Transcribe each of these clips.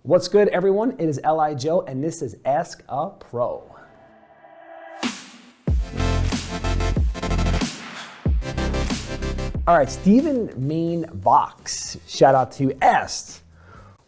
What's good, everyone? It is L.I. Joe, and this is Ask a Pro. All right, Stephen Main Vox, shout out to you, asked,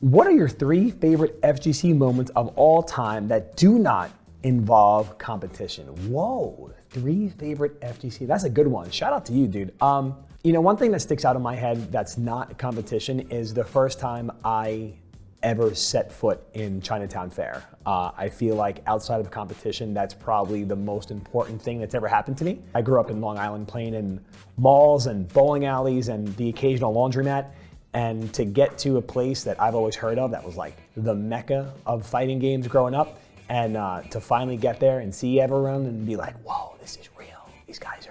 what are your 3 favorite FGC moments of all time that do not involve competition? Whoa, 3 favorite FGC, that's a good one. Shout out to you, dude. One thing that sticks out in my head that's not a competition is the first time I ever set foot in Chinatown Fair. I feel like outside of competition, that's probably the most important thing that's ever happened to me. I grew up in Long Island playing in malls and bowling alleys and the occasional laundromat. And to get to a place that I've always heard of that was like the mecca of fighting games growing up, and to finally get there and see everyone and be like, whoa, this is real. These guys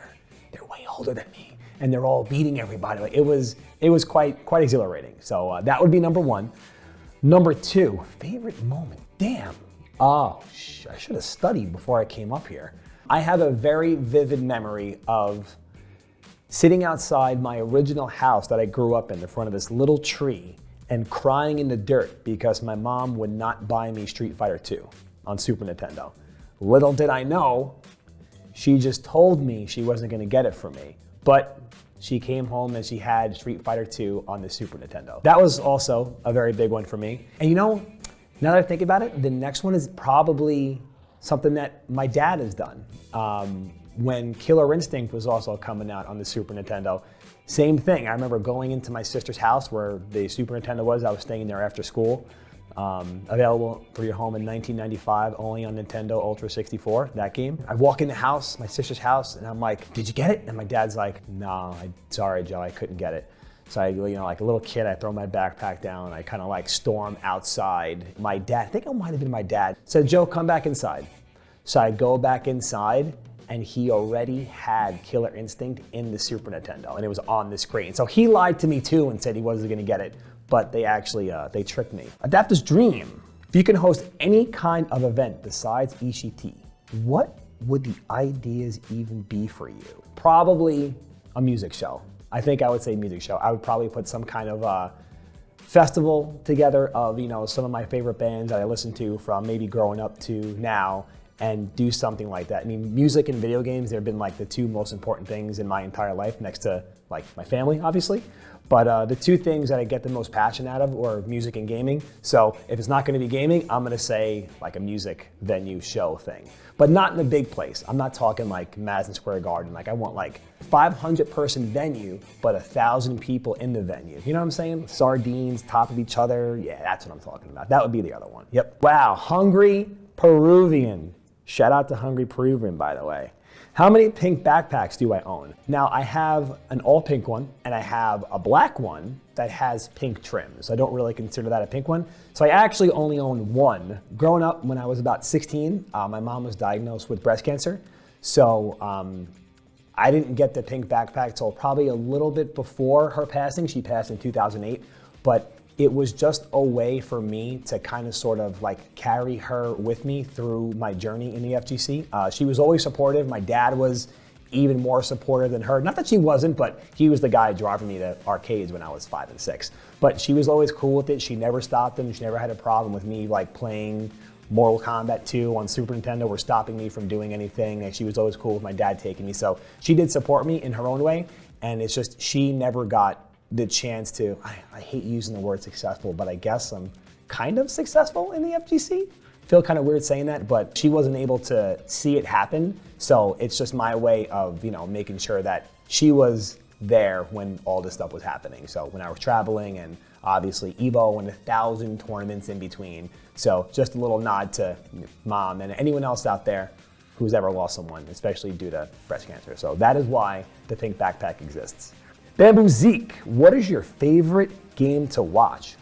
they're way older than me and they're all beating everybody. Like it was quite exhilarating. So that would be number 1. Number 2, favorite moment. Damn. I should have studied before I came up here. I have a very vivid memory of sitting outside my original house that I grew up in front of this little tree and crying in the dirt because my mom would not buy me Street Fighter 2 on Super Nintendo. Little did I know, she just told me she wasn't gonna get it for me, but she came home and she had Street Fighter 2 on the Super Nintendo. That was also a very big one for me. And now that I think about it, the next one is probably something that my dad has done. When Killer Instinct was also coming out on the Super Nintendo, same thing. I remember going into my sister's house where the Super Nintendo was. I was staying there after school. Available for your home in 1995, only on Nintendo Ultra 64, that game. I walk in the house, my sister's house, and I'm like, did you get it? And my dad's like, no, sorry, Joe, I couldn't get it. So I, like a little kid, I throw my backpack down, and I kind of like storm outside. My dad, I think it might have been my dad, said, Joe, come back inside. So I go back inside, and he already had Killer Instinct in the Super Nintendo, and it was on the screen. So he lied to me too and said he wasn't gonna get it, but they actually, they tricked me. Adapter's dream. If you can host any kind of event besides ECT, what would the ideas even be for you? Probably a music show. I think I would say music show. I would probably put some kind of festival together of, some of my favorite bands that I listen to from maybe growing up to now, and do something like that. I mean, music and video games, they've been like the 2 most important things in my entire life, next to like my family, obviously. But the 2 things that I get the most passion out of are music and gaming. So if it's not gonna be gaming, I'm gonna say like a music venue show thing, but not in a big place. I'm not talking like Madison Square Garden. Like I want like 500 person venue, but 1,000 people in the venue. You know what I'm saying? Sardines, top of each other. Yeah, that's what I'm talking about. That would be the other one. Yep. Wow, Hungry Peruvian. Shout out to Hungry Peruvian, by the way. How many pink backpacks do I own? Now, I have an all pink one, and I have a black one that has pink trims. I don't really consider that a pink one. So I actually only own 1. Growing up, when I was about 16, my mom was diagnosed with breast cancer. So I didn't get the pink backpack till probably a little bit before her passing. She passed in 2008, but it was just a way for me to kind of sort of like carry her with me through my journey in the FGC. She was always supportive. My dad was even more supportive than her. Not that she wasn't, but he was the guy driving me to arcades when I was 5 and 6. But she was always cool with it. She never stopped him. She never had a problem with me like playing Mortal Kombat 2 on Super Nintendo or stopping me from doing anything. And she was always cool with my dad taking me. So she did support me in her own way. And it's just, she never got the chance to, I hate using the word successful, but I guess I'm kind of successful in the FGC. Feel kind of weird saying that, but she wasn't able to see it happen. So it's just my way of, making sure that she was there when all this stuff was happening. So when I was traveling, and obviously Evo and 1,000 tournaments in between. So just a little nod to Mom and anyone else out there who's ever lost someone, especially due to breast cancer. So that is why the pink backpack exists. Bamboo Zeke, what is your favorite game to watch?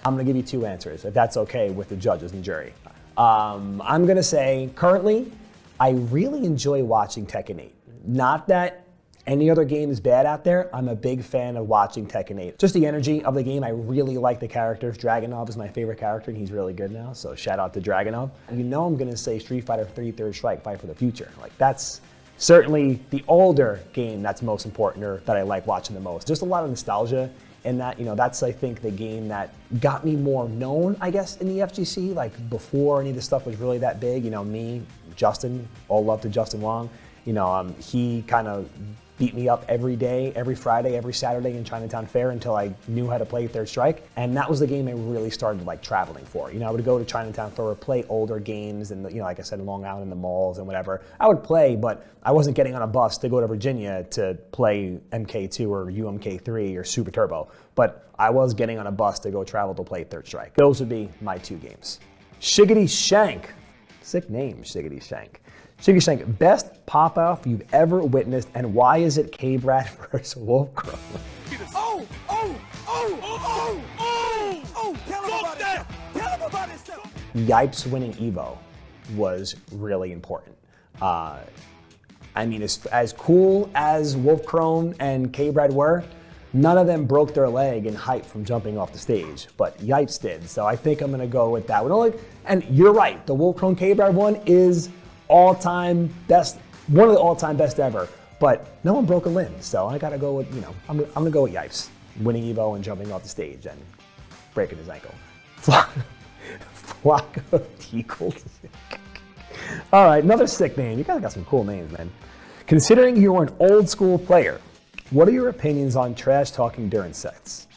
I'm gonna give you 2 answers, if that's okay with the judges and jury. I'm gonna say, currently, I really enjoy watching Tekken 8. Not that any other game is bad out there, I'm a big fan of watching Tekken 8. Just the energy of the game, I really like the characters. Dragunov is my favorite character, and he's really good now, so shout out to Dragunov. I'm gonna say Street Fighter 3 Third Strike, Fight for the Future. Like that's certainly the older game that's most important, or that I like watching the most. Just a lot of nostalgia And that, that's, I think, the game that got me more known, I guess, in the FGC. Like, before any of this stuff was really that big, me, Justin, all love to Justin Long, he kind of beat me up every day, every Friday, every Saturday in Chinatown Fair until I knew how to play Third Strike. And that was the game I really started like traveling for. I would go to Chinatown Fair, play older games, and like I said, in Long Island, in the malls and whatever. I would play, but I wasn't getting on a bus to go to Virginia to play MK2 or UMK3 or Super Turbo. But I was getting on a bus to go travel to play Third Strike. Those would be my 2 games. Shiggity Shank. Sick name, Shiggity Shank. Shiggity Shank, best pop-off you've ever witnessed, and why is it K-Brad versus Wolf Crow? Tell him about it. Yipes winning Evo was really important. As cool as Wolf Crone and K-Brad were, none of them broke their leg in hype from jumping off the stage, but Yipes did. So I think I'm gonna go with that one. And you're right, the Wolf Crone K-Brad one is all-time best, one of the all-time best ever, but no one broke a limb, so I gotta go with, I'm gonna go with Yipes, winning Evo and jumping off the stage and breaking his ankle. Flacco Teagle. All right, another sick name. You guys got some cool names, man. Considering you're an old school player, what are your opinions on trash talking during sets?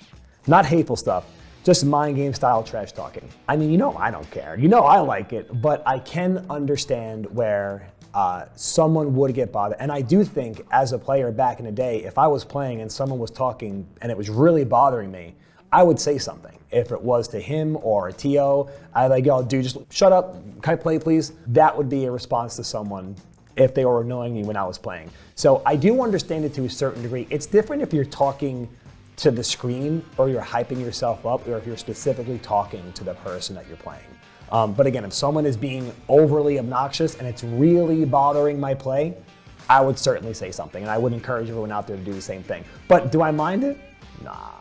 Not hateful stuff, just mind game style trash talking. I don't care. I like it, but I can understand where someone would get bothered. And I do think, as a player back in the day, if I was playing and someone was talking and it was really bothering me, I would say something. If it was to him or a TO, I'd like, yo, dude, just shut up, can I play, please? That would be a response to someone if they were annoying me when I was playing. So I do understand it to a certain degree. It's different if you're talking to the screen or you're hyping yourself up, or if you're specifically talking to the person that you're playing. But again, if someone is being overly obnoxious and it's really bothering my play, I would certainly say something, and I would encourage everyone out there to do the same thing. But do I mind it? Nah.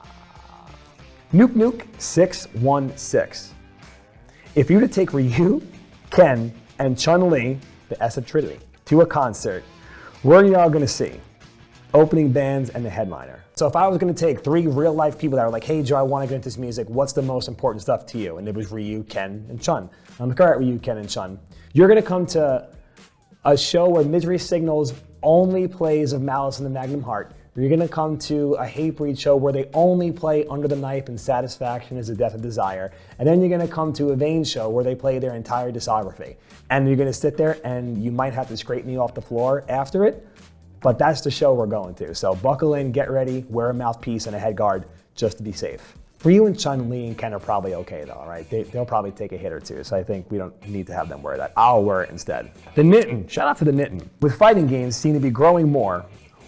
Nuke 616. If you were to take Ryu, Ken, and Chun-Li, the S of Trinity, to a concert, where are y'all gonna see? Opening bands and the headliner. So if I was gonna take 3 real life people that were like, hey Joe, I wanna get into this music, what's the most important stuff to you? And it was Ryu, Ken, and Chun. I'm like, all right, Ryu, Ken, and Chun. You're gonna come to a show where Misery Signals only plays of Malice in the Magnum Heart. You're gonna come to a Hatebreed show where they only play Under the Knife and Satisfaction is the Death of Desire. And then you're gonna come to a Vane show where they play their entire discography. And you're gonna sit there and you might have to scrape me off the floor after it, but that's the show we're going to. So buckle in, get ready, wear a mouthpiece and a head guard just to be safe. Ryu and Chun-Li and Ken are probably okay though, right? They'll probably take a hit or two, so I think we don't need to have them wear that. I'll wear it instead. The Nitten, shout out to the Nitten. With fighting games seem to be growing more,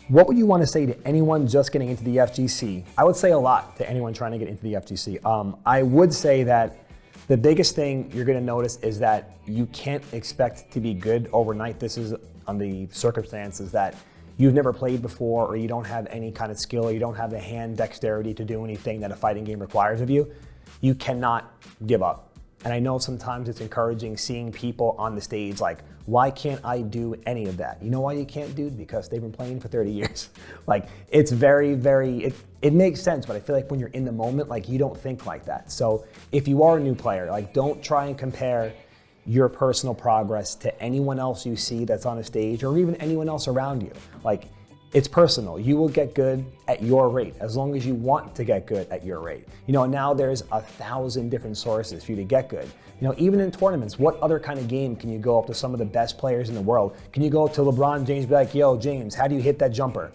what would you want to say to anyone just getting into the FGC? I would say a lot to anyone trying to get into the FGC. I would say that the biggest thing you're gonna notice is that you can't expect to be good overnight. This is on the circumstances that you've never played before, or you don't have any kind of skill, or you don't have the hand dexterity to do anything that a fighting game requires of you. You cannot give up. And I know sometimes it's encouraging seeing people on the stage like, why can't I do any of that? You know why you can't, dude? Because they've been playing for 30 years. Like, it's very, it makes sense, but I feel like when you're in the moment, like, you don't think like that. So if you are a new player, like, don't try and compare your personal progress to anyone else you see that's on a stage, or even anyone else around you. Like, it's personal. You will get good at your rate, as long as you want to get good at your rate. Now there's 1,000 different sources for you to get good. Even in tournaments, what other kind of game can you go up to some of the best players in the world? Can you go up to LeBron James and be like, yo, James, how do you hit that jumper?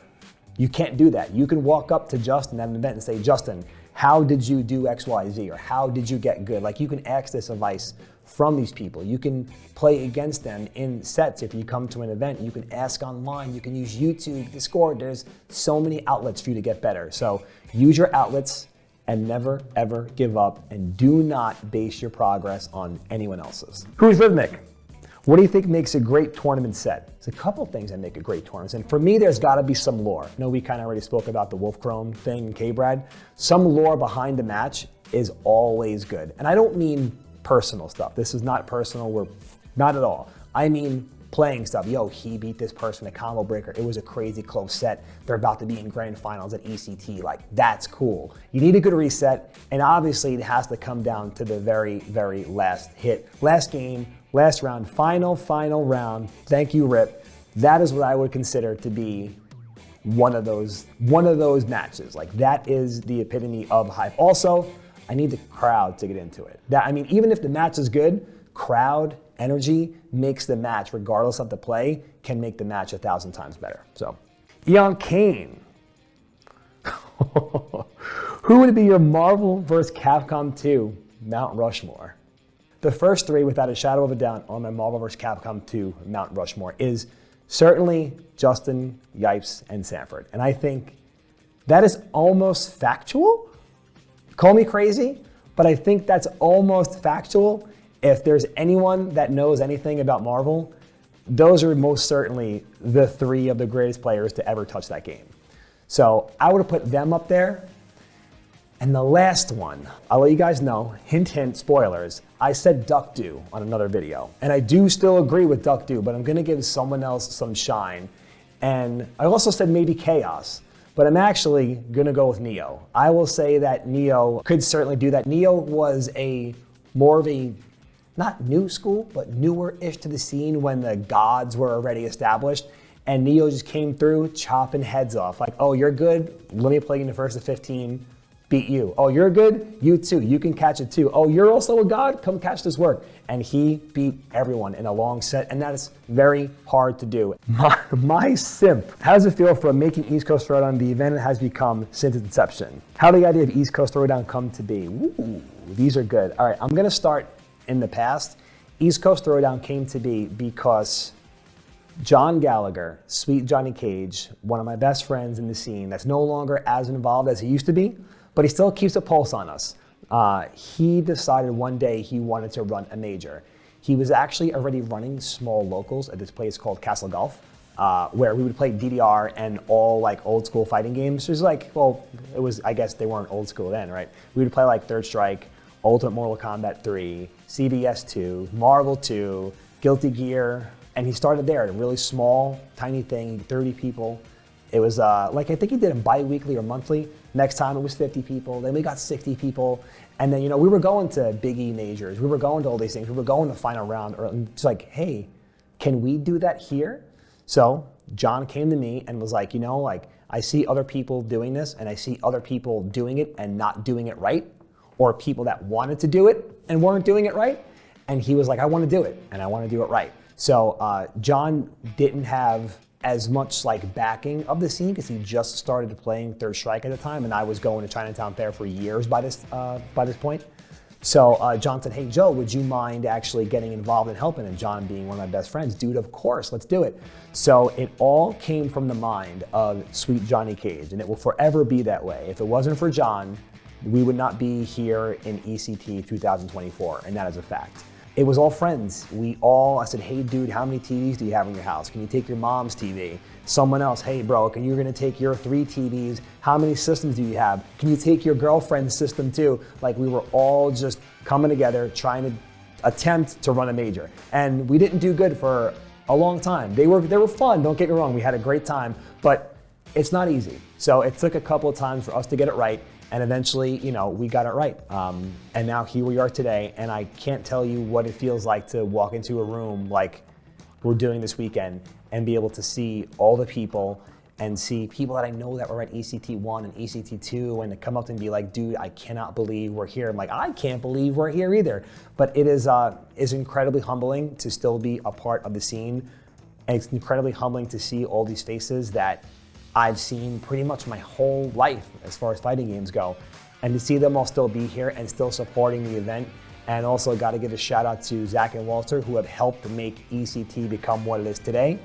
You can't do that. You can walk up to Justin at an event and say, Justin, how did you do X, Y, Z? Or how did you get good? Like, you can ask this advice from these people. You can play against them in sets if you come to an event. You can ask online. You can use YouTube, Discord. There's so many outlets for you to get better. So use your outlets and never, ever give up. And do not base your progress on anyone else's. Who's Rhythmic? What do you think makes a great tournament set? There's a couple things that make a great tournament. And for me, there's gotta be some lore. We kind of already spoke about the Wolf Crone thing and K-Brad. Some lore behind the match is always good. And I don't mean personal stuff. This is not personal, we're not at all. I mean playing stuff. Yo, he beat this person a combo breaker. It was a crazy close set. They're about to be in grand finals at ECT. Like, that's cool. You need a good reset, and obviously it has to come down to the very, very last hit. Last game, last round, final round. Thank you, Rip. That is what I would consider to be one of those matches. Like, that is the epitome of hype. Also, I need the crowd to get into it. I mean, even if the match is good, crowd energy makes the match, regardless of the play, can make the match 1,000 times better. So, Eon Kane. Who would be your Marvel vs. Capcom 2 Mount Rushmore? The first three, without a shadow of a doubt, on my Marvel vs. Capcom 2 Mount Rushmore is certainly Justin, Yipes, and Sanford. And I think that is almost factual. Call me crazy, but I think that's almost factual. If there's anyone that knows anything about Marvel, those are most certainly the three of the greatest players to ever touch that game. So I would have put them up there. And the last one, I'll let you guys know, hint, hint, spoilers, I said Duck Dew on another video. And I do still agree with Duck Dew, but I'm gonna give someone else some shine. And I also said maybe Chaos, but I'm actually gonna go with Neo. I will say that Neo could certainly do that. Neo was more of a, not new school, but newer-ish to the scene when the gods were already established. And Neo just came through chopping heads off. Like, oh, you're good? Let me play you in the first of 15. Beat you. Oh, you're good? You too. You can catch it too. Oh, you're also a god? Come catch this work. And he beat everyone in a long set, and that is very hard to do. My simp. How does it feel from making East Coast Throwdown the event it has become since its inception? How did the idea of East Coast Throwdown come to be? Ooh, these are good. All right, I'm gonna start in the past. East Coast Throwdown came to be because John Gallagher, Sweet Johnny Cage, one of my best friends in the scene that's no longer as involved as he used to be, but he still keeps a pulse on us. He decided one day he wanted to run a major. He was actually already running small locals at this place called Castle Golf, where we would play DDR and all like old school fighting games. It was like, well, it was, I guess they weren't old school then, right? We would play like Third Strike, Ultimate Mortal Kombat 3, CBS 2, Marvel 2, Guilty Gear, and he started there, a really small, tiny thing, 30 people. It was like, I think he did it bi-weekly or monthly. Next time it was 50 people, then we got 60 people. And then, you know, we were going to Big E majors. We were going to all these things. We were going to final round. Or it's like, hey, can we do that here? So John came to me and was like, you know, like, I see other people doing this and I see other people doing it and not doing it right, or people that wanted to do it and weren't doing it right. And he was like, I want to do it and I want to do it right. So John didn't have as much like backing of the scene because he just started playing Third Strike at the time, and I was going to Chinatown Fair for years by this point. So John said, hey Joe, would you mind actually getting involved and helping? And John being one of my best friends, dude, of course, let's do it. So it all came from the mind of Sweet Johnny Cage, and it will forever be that way. If it wasn't for John, we would not be here in ECT 2024, and that is a fact. It was all friends. I said, hey dude, how many TVs do you have in your house? Can you take your mom's TV? Someone else, hey bro, you're gonna take your 3 TVs. How many systems do you have? Can you take your girlfriend's system too? Like, we were all just coming together, trying to attempt to run a major. And we didn't do good for a long time. They were fun, don't get me wrong, we had a great time, but it's not easy. So it took a couple of times for us to get it right. And eventually, you know, we got it right. And now here we are today, and I can't tell you what it feels like to walk into a room like we're doing this weekend and be able to see all the people and see people that I know that were at ECT1 and ECT2 and to come up and be like, dude, I cannot believe we're here. I'm like, I can't believe we're here either. But it is incredibly humbling to still be a part of the scene. And it's incredibly humbling to see all these faces that I've seen pretty much my whole life as far as fighting games go. And to see them all still be here and still supporting the event. And also got to give a shout out to Zach and Walter, who have helped make ECT become what it is today.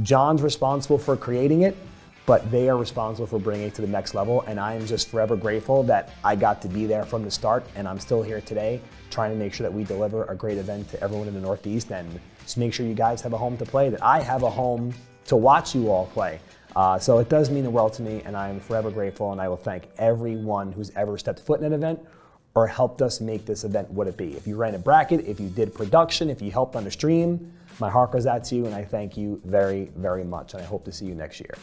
John's responsible for creating it, but they are responsible for bringing it to the next level. And I am just forever grateful that I got to be there from the start, and I'm still here today trying to make sure that we deliver a great event to everyone in the Northeast, and just make sure you guys have a home to play, that I have a home to watch you all play. So it does mean the world to me, and I am forever grateful, and I will thank everyone who's ever stepped foot in an event or helped us make this event what it be. If you ran a bracket, if you did production, if you helped on the stream, My heart goes out to you, and I thank you very, very much, and I hope to see you next year.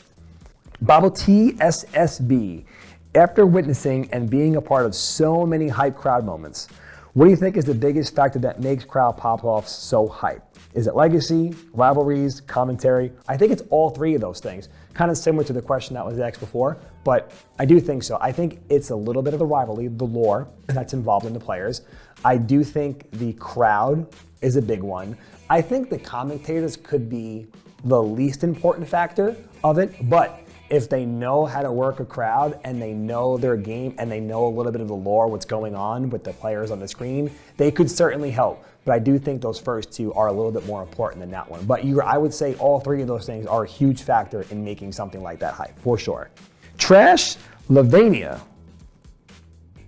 Bobble TSSB. After witnessing and being a part of so many hype crowd moments, what do you think is the biggest factor that makes crowd pop-offs so hype? Is it legacy, rivalries, commentary? I think it's all three of those things. Kind of similar to the question that was asked before, but I do think so. I think it's a little bit of the rivalry, the lore that's involved in the players. I do think the crowd is a big one. I think the commentators could be the least important factor of it, but if they know how to work a crowd and they know their game and they know a little bit of the lore, what's going on with the players on the screen, they could certainly help. But I do think those first two are a little bit more important than that one. But I would say all three of those things are a huge factor in making something like that hype, for sure. Trash Lavania.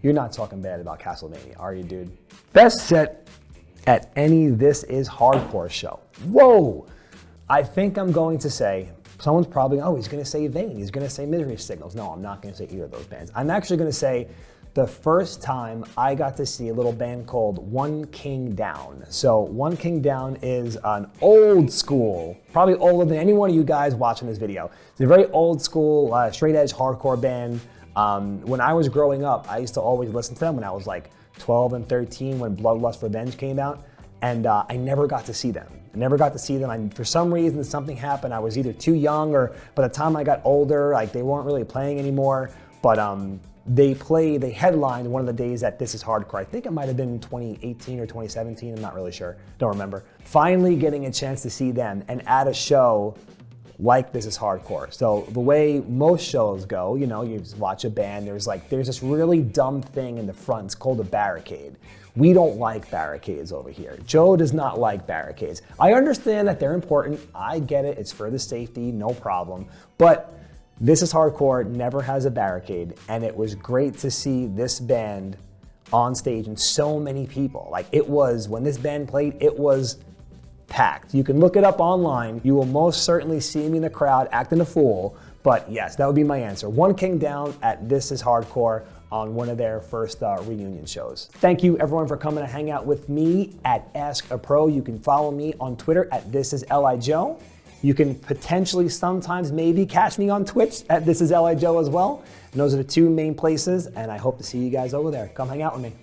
You're not talking bad about Castlevania, are you, dude? Best set at any This Is Hardcore show. Whoa! I think I'm going to say, someone's probably, oh, he's gonna say Vane, he's gonna say Misery Signals. No, I'm not gonna say either of those bands. I'm actually gonna say the first time I got to see a little band called One King Down. So One King Down is an old school, probably older than any one of you guys watching this video. It's a very old school, straight edge hardcore band. When I was growing up, I used to always listen to them when I was like 12 and 13 when Bloodlust Revenge came out. And I never got to see them. For some reason, something happened. I was either too young or by the time I got older, like they weren't really playing anymore. But they headlined one of the days that This Is Hardcore. I think it might have been 2018 or 2017. I'm not really sure. Don't remember. Finally getting a chance to see them and at a show like This Is Hardcore. So the way most shows go, you just watch a band, there's this really dumb thing in the front. It's called a barricade. We don't like barricades over here. Joe does not like barricades. I understand that they're important. I get it. It's for the safety, no problem. But This Is Hardcore never has a barricade, and it was great to see this band on stage and so many people. When this band played, it was packed. You can look it up online. You will most certainly see me in the crowd acting a fool, but yes, that would be my answer. One King Down at This Is Hardcore on one of their first reunion shows. Thank you everyone for coming to hang out with me at Ask a Pro. You can follow me on Twitter at ThisIsLIJoe. You can potentially sometimes maybe catch me on Twitch at ThisIsLIJoe as well. And those are the two main places, and I hope to see you guys over there. Come hang out with me.